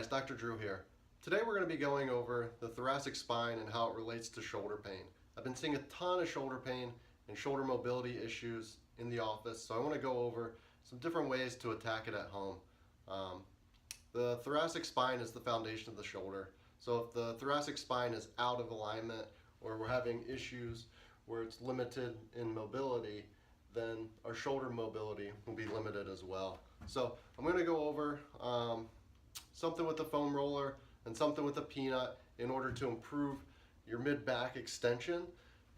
guys, Dr. Drew here. Today we're going to be going over the thoracic spine and how it relates to shoulder pain. I've been seeing a ton of shoulder pain and shoulder mobility issues in the office, so I want to go over some different ways to attack it at home. The thoracic spine is the foundation of the shoulder. So if the thoracic spine is out of alignment or we're having issues where it's limited in mobility, then our shoulder mobility will be limited as well. So I'm going to go over something with the foam roller and something with a peanut in order to improve your mid-back extension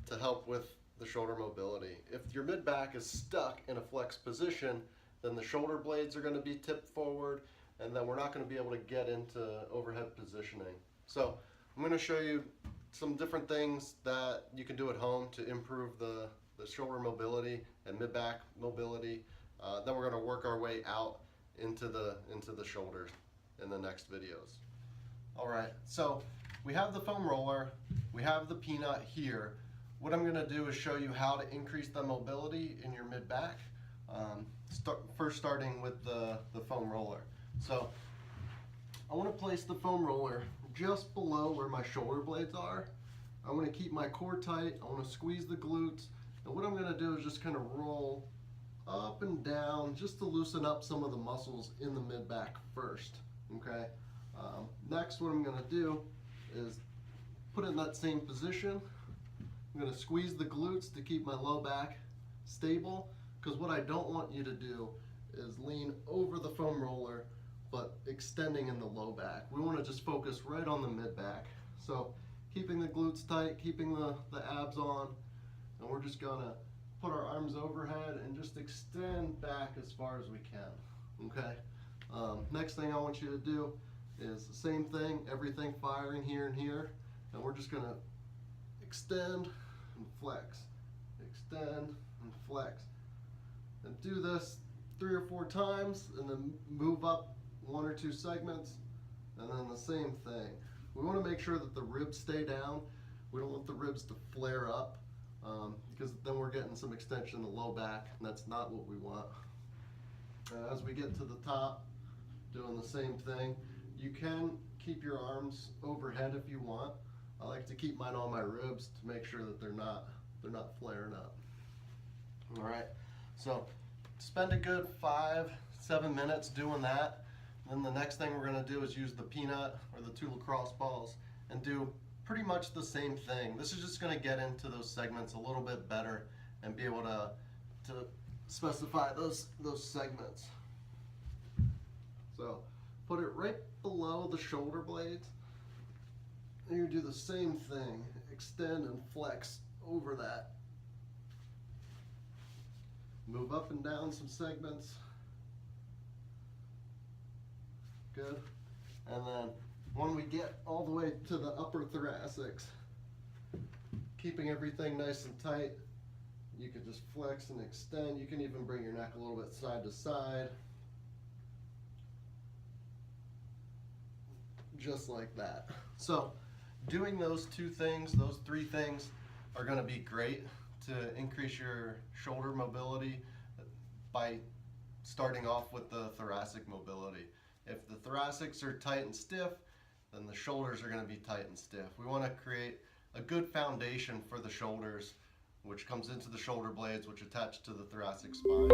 to help with the shoulder mobility. If your mid-back is stuck in a flex position, then the shoulder blades are going to be tipped forward, and then we're not going to be able to get into overhead positioning. So I'm going to show you some different things that you can do at home to improve the shoulder mobility and mid-back mobility. Then we're going to work our way out into the shoulders in the next videos. All right, so we have the foam roller, we have the peanut here. What I'm going to do is show you how to increase the mobility in your mid-back. First starting with the foam roller. So I want to place the foam roller just below where my shoulder blades are. I want to keep my core tight, I want to squeeze the glutes, and what I'm going to do is just kind of roll up and down just to loosen up some of the muscles in the mid-back first, okay? Next, what I'm going to do is put it in that same position. I'm going to squeeze the glutes to keep my low back stable, because what I don't want you to do is lean over the foam roller but extending in the low back. We want to just focus right on the mid-back. So keeping the glutes tight, keeping the abs on, and we're just going to put our arms overhead and just extend back as far as we can, okay? Next thing I want you to do is the same thing, everything firing here and here, and we're just going to extend and flex, extend and flex, and do this 3 or 4 times, and then move up 1 or 2 segments, and then the same thing. We want to make sure that the ribs stay down. We don't want the ribs to flare up, because then we're getting some extension in the low back, and that's not what we want. As we get to the top, doing the same thing. You can keep your arms overhead if you want. I like to keep mine on my ribs to make sure that they're not flaring up. All right, so spend a good 5-7 minutes doing that. Then the next thing we're going to do is use the peanut or the 2 lacrosse balls and do pretty much the same thing. This is just going to get into those segments a little bit better and be able to specify those segments. So put it right below the shoulder blades, and you do the same thing. Extend and flex over that. Move up and down some segments. Good. And then when we get all the way to the upper thoracics, keeping everything nice and tight, you can just flex and extend. You can even bring your neck a little bit side to side. Just like that. So doing those 2 things, those 3 things are going to be great to increase your shoulder mobility by starting off with the thoracic mobility. If the thoracics are tight and stiff, then the shoulders are going to be tight and stiff. We want to create a good foundation for the shoulders, which comes into the shoulder blades, which attach to the thoracic spine.